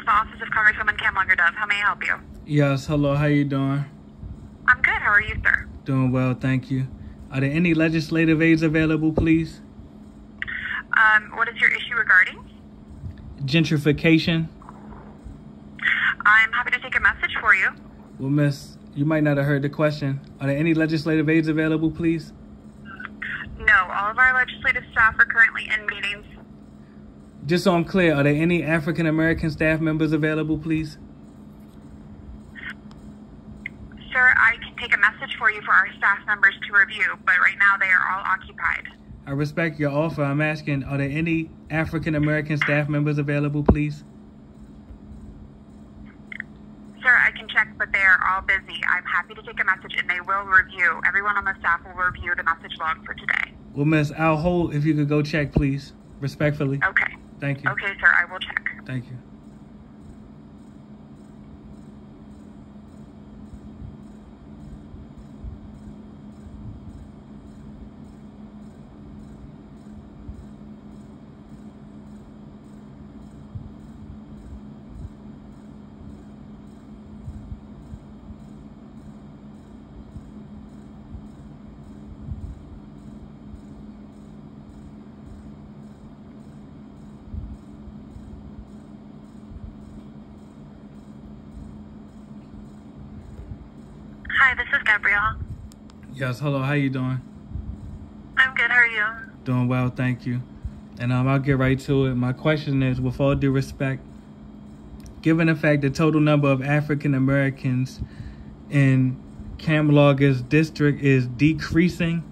is the office of Congresswoman Kamlager. How may I help you? Yes, hello, how you doing? I'm good. How are you, sir? Doing well, thank you. Are there any legislative aids available, please? What is your issue regarding? Gentrification. I'm happy to take a message for you. Well, miss, you might not have heard the question. Are there any legislative aids available, please? No, all of our legislative staff are currently in meetings. Just so I'm clear, are there any African-American staff members available, please? Sir, I can take a message for you for our staff members to review, but right now they are all occupied. I respect your offer. I'm asking, are there any African-American staff members available, please? Sir, I can check, but they are all busy. I'm happy to take a message, and they will review. Everyone on the staff will review the message log for today. Well, miss, I'll hold if you could go check, please. Respectfully. Okay. Thank you. Okay, sir, I will check. Thank you. Hi, this is Gabrielle. Yes, hello, how you doing? I'm good. How are you? Doing well, thank you. And I'll get right to it. My question is, with all due respect, given the fact the total number of African Americans in Kamlager's district is decreasing,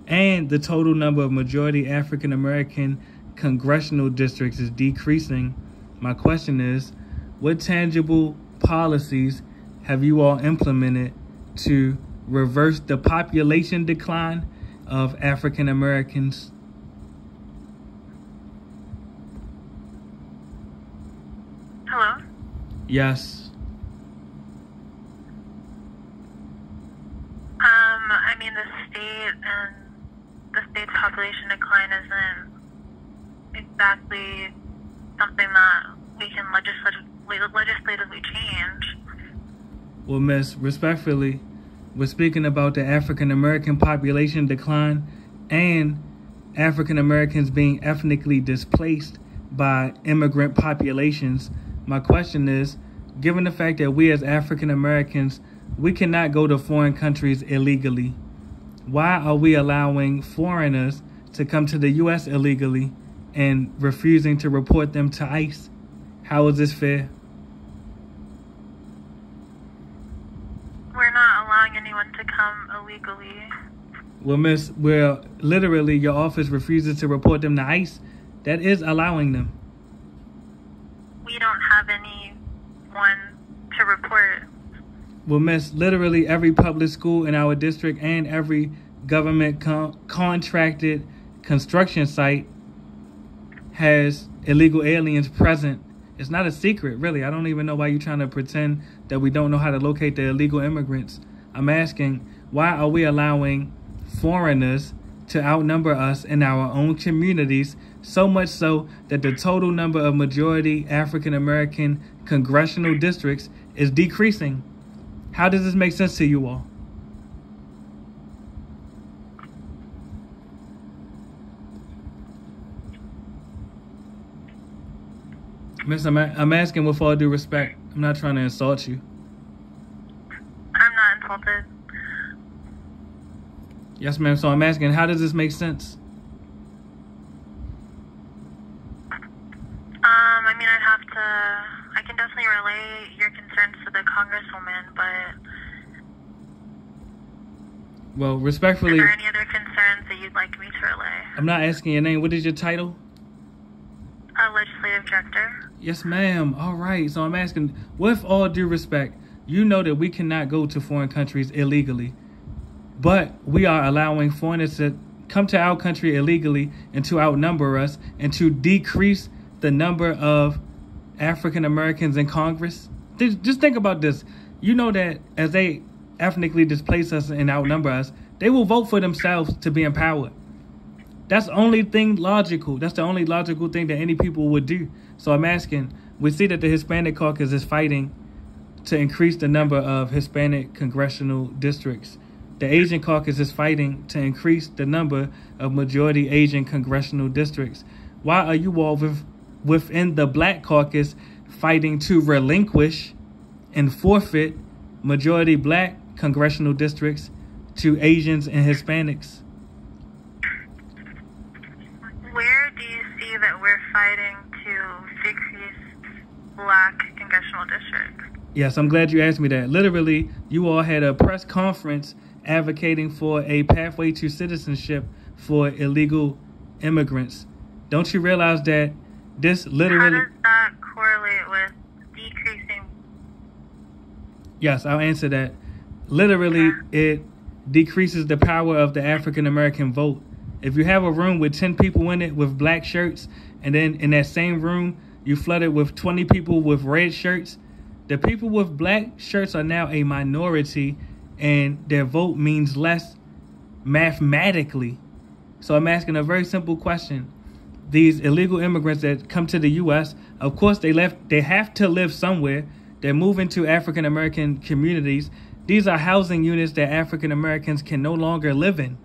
and the total number of majority African American congressional districts is decreasing, my question is, what tangible policies have you all implemented to reverse the population decline of African Americans? Hello? Yes. I mean, the state's population decline isn't exactly something that we can legislatively change. Well, miss, respectfully, we're speaking about the African American population decline and African Americans being ethnically displaced by immigrant populations. My question is, given the fact that we as African Americans, we cannot go to foreign countries illegally, why are we allowing foreigners to come to the U.S. illegally and refusing to report them to ICE? How is this fair? We're not allowing anyone to come illegally. Well, miss, well, literally your office refuses to report them to ICE. That is allowing them. We don't have anyone to report. Well, miss, literally every public school in our district and every government contracted construction site has illegal aliens present. It's not a secret, really. I don't even know why you're trying to pretend that we don't know how to locate the illegal immigrants. I'm asking, why are we allowing foreigners to outnumber us in our own communities, so much so that the total number of majority African American congressional districts is decreasing? How does this make sense to you all? Miss, I'm asking with all due respect. I'm not trying to insult you. I'm not insulted. Yes, ma'am. So I'm asking, how does this make sense? I mean, I can definitely relay your concerns to the Congresswoman, but... Well, respectfully... Are there any other concerns that you'd like me to relay? I'm not asking your name. What is your title? Legislative Director. Yes, ma'am. All right. So I'm asking, with all due respect, you know that we cannot go to foreign countries illegally, but we are allowing foreigners to come to our country illegally and to outnumber us and to decrease the number of African Americans in Congress. Just think about this. You know that as they ethnically displace us and outnumber us, they will vote for themselves to be empowered. That's the only thing logical. That's the only logical thing that any people would do. So I'm asking, we see that the Hispanic Caucus is fighting to increase the number of Hispanic congressional districts. The Asian Caucus is fighting to increase the number of majority Asian congressional districts. Why are you all within the Black Caucus fighting to relinquish and forfeit majority Black congressional districts to Asians and Hispanics? Where do you see that we're fighting to decrease Black congressional districts? Yes, I'm glad you asked me that. Literally, you all had a press conference advocating for a pathway to citizenship for illegal immigrants. Don't you realize that this literally... How does that correlate with decreasing? Yes, I'll answer that. Literally, it decreases the power of the African American vote. If you have a room with 10 people in it with black shirts, and then in that same room, you flood it with 20 people with red shirts, the people with black shirts are now a minority, and their vote means less mathematically. So I'm asking a very simple question. These illegal immigrants that come to the U.S., of course, they have to live somewhere. They're moving to African American communities. These are housing units that African Americans can no longer live in.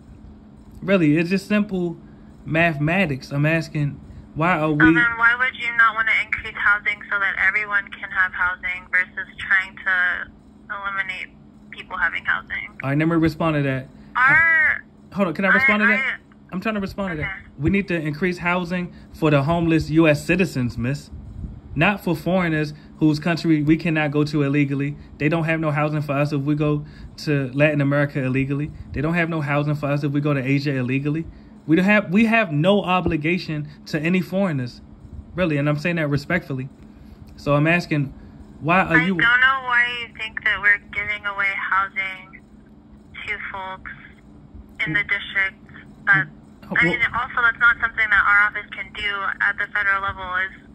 Really, it's just simple mathematics. I'm asking, why are we... So then why would you not want to increase housing so that everyone can have housing versus trying to eliminate people having housing? All right, let me respond to that. Hold on, can I respond to that? I'm trying to respond to that. We need to increase housing for the homeless U.S. citizens, miss. Not for foreigners whose country we cannot go to illegally. They don't have no housing for us if we go to Latin America illegally. They don't have no housing for us if we go to Asia illegally. We have no obligation to any foreigners, really, and I'm saying that respectfully. So I'm asking, why are you... I don't know why you think that we're giving away housing to folks in the district. That I mean, also that's not something that our office can do at the federal level.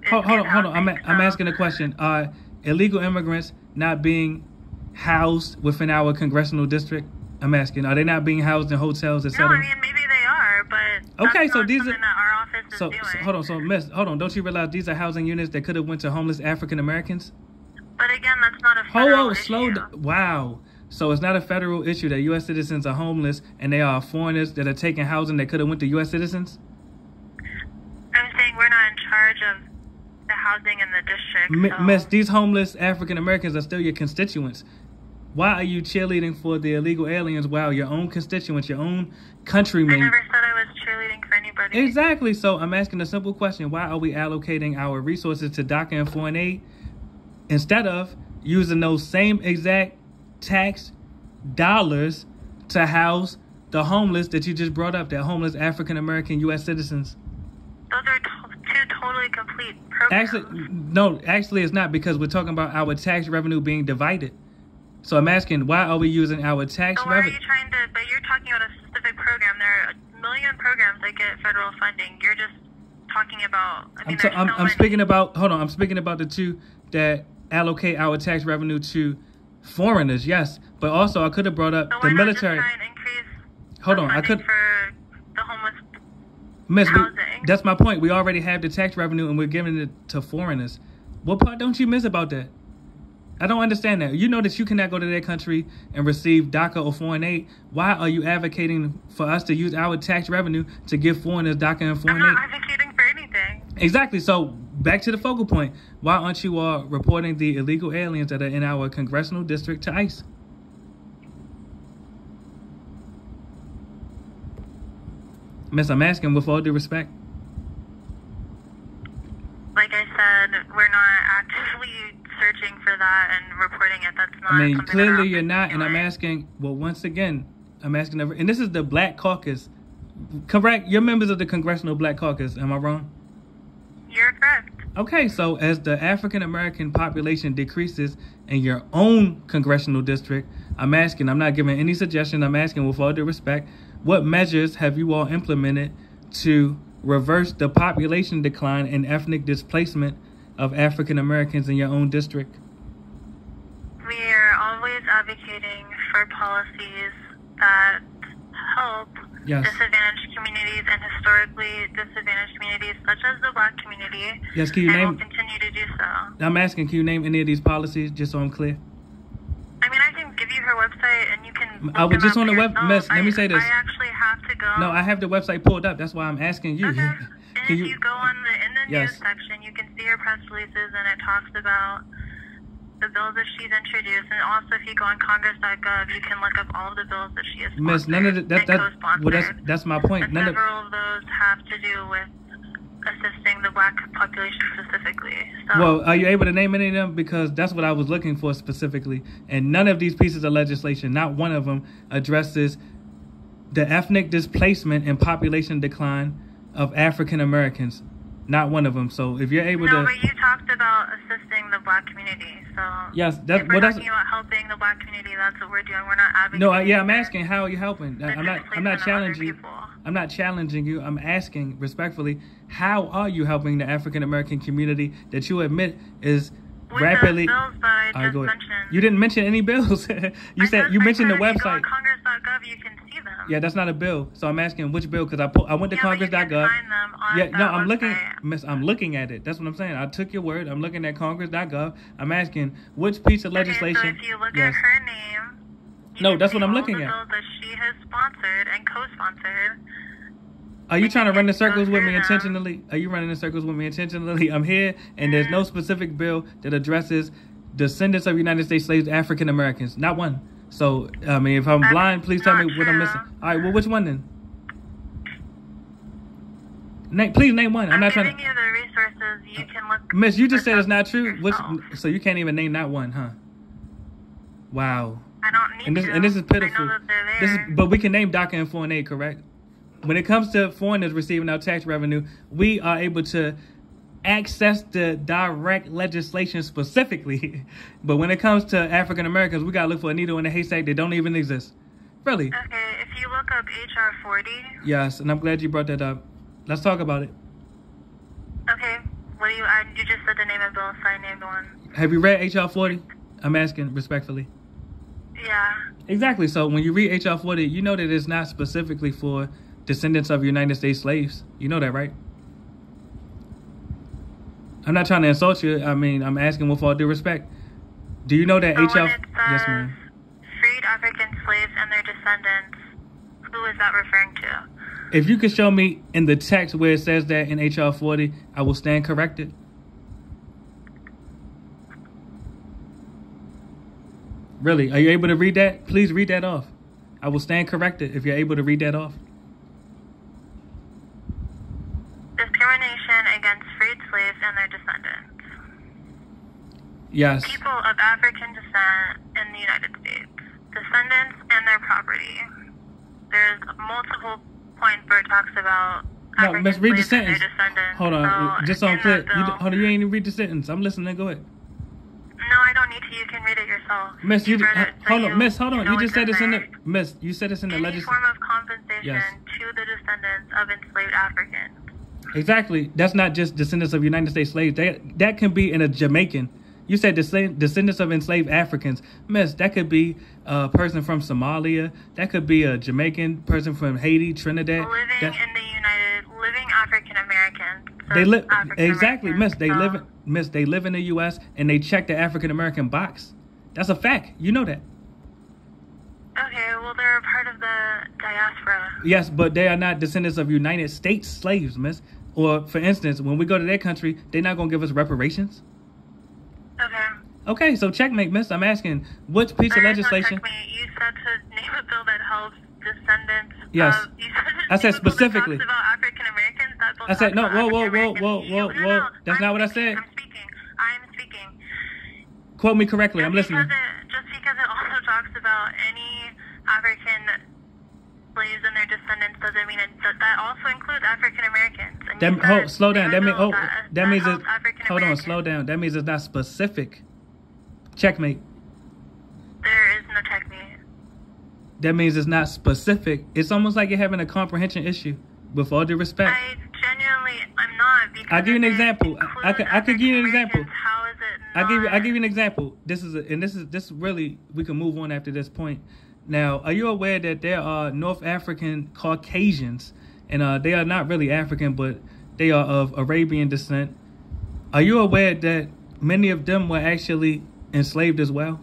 Hold on. I'm asking a question. Are illegal immigrants not being housed within our congressional district? I'm asking. Are they not being housed in hotels, etc.? No, I mean maybe they are, but okay. That's So not these something are that our office is so doing. hold on. So miss, hold on. Don't you realize these are housing units that could have went to homeless African Americans? But again, that's not a federal issue. Wow. So it's not a federal issue that U.S. citizens are homeless and they are foreigners that are taking housing that could have went to U.S. citizens? I'm saying we're not in charge of the housing in the district. So. Miss, these homeless African Americans are still your constituents. Why are you cheerleading for the illegal aliens while your own constituents, your own countrymen... I never said I was cheerleading for anybody. Exactly. So I'm asking a simple question. Why are we allocating our resources to DACA and foreign aid instead of using those same exact tax dollars to house the homeless that you just brought up, that homeless African American U.S. citizens? Those are two totally complete programs. Actually it's not, because we're talking about our tax revenue being divided. So I'm asking, why are we using our tax revenue? But you're talking about a specific program. There are a million programs that get federal funding. You're just talking about, I'm speaking about the two that allocate our tax revenue to foreigners, yes, but also I could have brought up the military. Just try and increase for the homeless Miss, housing. That's my point. We already have the tax revenue and we're giving it to foreigners. What part don't you miss about that? I don't understand that. You know that you cannot go to their country and receive DACA or foreign aid. Why are you advocating for us to use our tax revenue to give foreigners DACA and foreign aid? I'm not advocating for anything. Exactly. So back to the focal point. Why aren't you reporting the illegal aliens that are in our congressional district to ICE? Miss, I'm asking with all due respect. Like I said, we're not actively searching for that and reporting it. That's not. I mean, clearly you're not, and I'm asking. Well, once again, I'm asking, and this is the Black Caucus, correct? You're members of the Congressional Black Caucus. Am I wrong? You're correct. Okay, so as the African American population decreases in your own congressional district, I'm asking. I'm not giving any suggestion. I'm asking with all due respect, what measures have you all implemented to reverse the population decline and ethnic displacement of African Americans in your own district? We are always advocating for policies that help disadvantaged communities and historically disadvantaged communities such as the Black community. Yes, can you name? Will continue to do so. I'm asking, can you name any of these policies just so I'm clear? I mean, I can give you her website and you can. I was just on the web. Miss, let me say this. I actually have to go. No, I have the website pulled up. That's why I'm asking you. Okay. And if you go on in the Yes. news section, you can see her press releases, and it talks about the bills that she's introduced. And also, if you go on Congress.gov, you can look up all of the bills that she has sponsored. Miss, none of the, that's my point. And several of those have to do with assisting the Black population specifically. So, well, are you able to name any of them? Because that's what I was looking for specifically. And none of these pieces of legislation, not one of them, addresses the ethnic displacement and population decline of African Americans. Not one of them. So if you're able to... No, but you talked about assisting the Black community. So yes, if we're talking about helping the Black community, that's what we're doing. We're not advocating. No, yeah, I'm asking, how are you helping? I'm not challenging you. People. I'm not challenging you. I'm asking respectfully, how are you helping the African American community that you admit is with rapidly... those bills that I just mentioned. You didn't mention any bills. You mentioned the website. If you go on Congress.gov, you can see them. Yeah, that's not a bill. So I'm asking which bill, because I went to Congress.gov. I'm looking, Miss, I'm looking at it. That's what I'm saying. I took your word. I'm looking at Congress.gov. I'm asking which piece of legislation. Okay, so if you look at her name, no, that's what I'm looking at. Bills that she has sponsored and co-sponsored. Are you trying to run in circles with me intentionally? Are you running in circles with me intentionally? I'm here, and there's no specific bill that addresses descendants of United States slaves, African Americans. Not one. So, I mean, if I'm blind, please tell me what I'm missing. All right, well, which one then? Please name one. I'm not trying to... giving you the resources. You can look... Miss, you just said it's not true. So you can't even name that one, huh? Wow. I don't need to. And this is pitiful. I know that they're there. But we can name DACA and foreign aid, correct? When it comes to foreigners receiving our tax revenue, we are able to access the direct legislation specifically. But when it comes to African Americans, we got to look for a needle in a haystack that don't even exist. Really. Okay, if you look up HR 40. Yes, and I'm glad you brought that up. Let's talk about it. Okay, you just said the name of bill, so I named one. Have you read HR 40? I'm asking respectfully. Yeah. Exactly. So when you read HR 40, you know that it's not specifically for descendants of United States slaves. You know that, right? I'm not trying to insult you. I mean, I'm asking with all due respect. Do you know that so HR... When it says yes, ma'am. Freed African slaves and their descendants, who is that referring to? If you could show me in the text where it says that in HR 40, I will stand corrected. Really? Are you able to read that? Please read that off. I will stand corrected if you're able to read that off. Discrimination against freed slaves and their descendants. Yes. People of African descent in the United States. Descendants and their property. There's multiple points where it talks about African Miss, read the slaves and their sentence. descendants. Hold on. Just so I'm clear. You ain't even read the sentence. I'm listening. Go ahead. No, I don't need to. You can read it yourself. Miss, hold on. You just said it's in the... Miss, you said it's in the Any legislation. form of compensation to the descendants of enslaved Africans. Exactly. That's not just descendants of United States slaves. That can be in a Jamaican. You said descendants of enslaved Africans. Miss, that could be a person from Somalia. That could be a Jamaican person from Haiti, Trinidad. Living African Americans. They live exactly, Miss. They live in the U.S. and they check the African American box. That's a fact. You know that. Okay, well, they're a part of the diaspora. Yes, but they are not descendants of United States slaves, Miss. Or, for instance, when we go to their country, they're not going to give us reparations. Okay. Okay, so checkmate, Miss. I'm asking, which piece of legislation... No checkmate. You said to name a bill that helps descendants yes. of... I said specifically. That talks about African Americans. I said, no, whoa. That's not what I said. I am speaking. Quote me correctly. I'm listening. Just because it also talks about any African slaves and their descendants doesn't mean that also includes African Americans. Slow down. That means it's... Hold on, slow down. That means it's not specific. Checkmate. There is no checkmate. That means it's not specific. It's almost like you're having a comprehension issue. With all due respect. I'm not. Because I'll give you an example. I could give you an example. How is it not? I'll give you an example. This really, we can move on after this point. Now, are you aware that there are North African Caucasians, and they are not really African, but they are of Arabian descent? Are you aware that many of them were actually enslaved as well?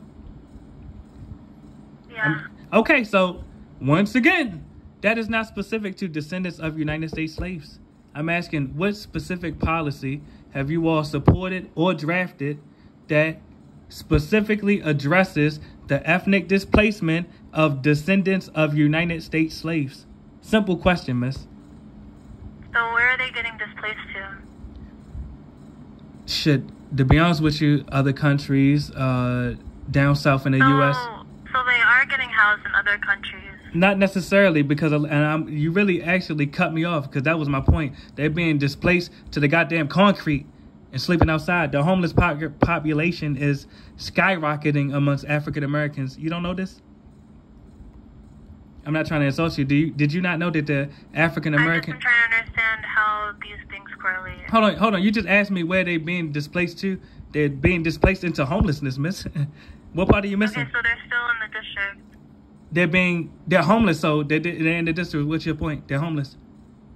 Yeah. Okay, so once again, that is not specific to descendants of United States slaves. I'm asking, what specific policy have you all supported or drafted that specifically addresses the ethnic displacement of descendants of United States slaves? Simple question, miss. So where are they getting displaced to? To be honest with you, other countries down south in the U.S. So they are getting housed in other countries? Not necessarily, because you really actually cut me off, because that was my point. They're being displaced to the goddamn concrete and sleeping outside. The homeless population is skyrocketing amongst African Americans. You don't know this? I'm not trying to insult you. Did you not know that the African American? I'm trying to understand how these things correlate. Hold on. You just asked me where they're being displaced to. They're being displaced into homelessness, miss. What part are you missing? Okay, so they're still in the district. They're homeless, so they're in the district. What's your point? They're homeless.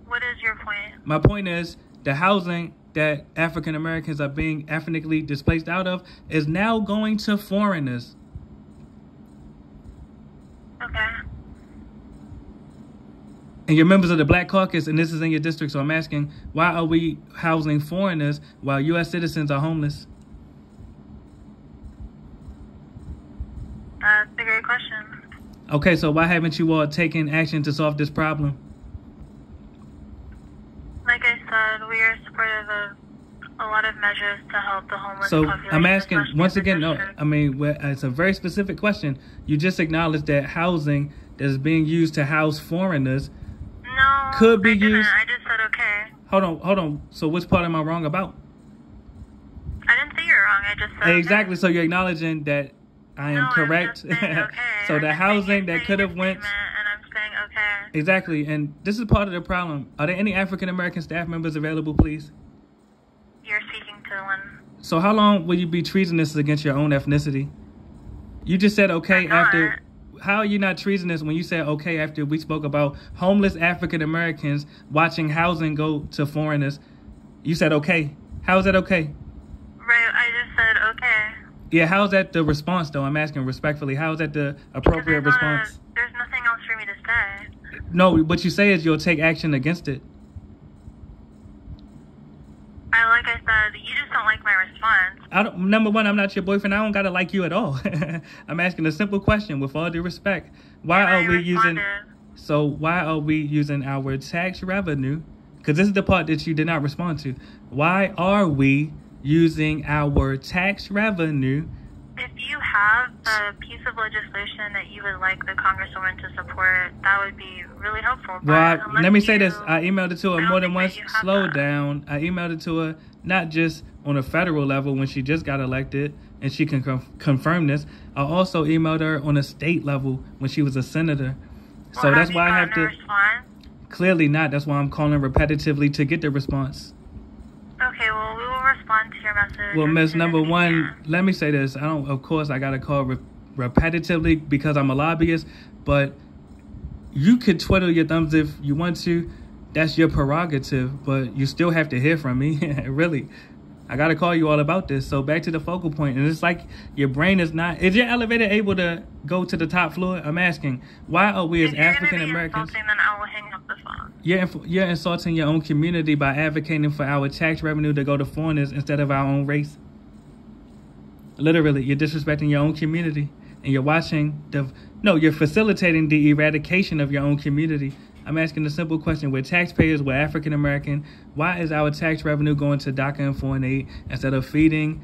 What is your point? My point is the housing that African Americans are being ethnically displaced out of is now going to foreigners. Okay. And you're members of the Black Caucus, and this is in your district, so I'm asking, why are we housing foreigners while U.S. citizens are homeless? That's a great question. Okay, so why haven't you all taken action to solve this problem? Like I said, we are supportive of a lot of measures to help the homeless population. So I'm asking, once again, it's a very specific question. You just acknowledged that housing that is being used to house foreigners could be used. I just said okay. Hold on. So which part am I wrong about? I didn't say you're wrong. I just said exactly. Okay. So you're acknowledging that I am correct. I'm just saying, okay. So the housing that could have went. And I'm saying okay. Exactly, and this is part of the problem. Are there any African American staff members available, please? You're speaking to one. So how long will you be treasonous against your own ethnicity? You just said okay after. How are you not treasonous when you said okay after we spoke about homeless African Americans watching housing go to foreigners? You said okay. How is that okay? Right, I just said okay. Yeah, how's that the response, though? I'm asking respectfully. How is that the appropriate response? There's nothing else for me to say. No, what you say is you'll take action against it. Like I said, you just don't like my response. Number one, I'm not your boyfriend. I don't gotta like you at all. I'm asking a simple question with all due respect. Why are we using our tax revenue? Because this is the part that you did not respond to. Why are we using our tax revenue? If you have a piece of legislation that you would like the Congresswoman to support, that would be really helpful. Well, let me say this. I emailed it to her more than once. Slow down. I emailed it to her not just on a federal level when she just got elected, and she can confirm this. I also emailed her on a state level when she was a senator. So that's why I have to... Response? Clearly not. That's why I'm calling repetitively to get the response. Okay, well, we will respond to your message. Well, Miss, number one, let me say this. Of course, I got to call repetitively because I'm a lobbyist, but you could twiddle your thumbs if you want to. That's your prerogative, but you still have to hear from me. Really. I got to call you all about this. So back to the focal point. And it's like your brain is not... Is your elevator able to go to the top floor? I'm asking, why are we as African Americans... Then I will hang up the phone. You're insulting your own community by advocating for our tax revenue to go to foreigners instead of our own race. Literally, you're disrespecting your own community. And you're you're facilitating the eradication of your own community. I'm asking a simple question. We're taxpayers, we're African American. Why is our tax revenue going to DACA and foreign aid instead of feeding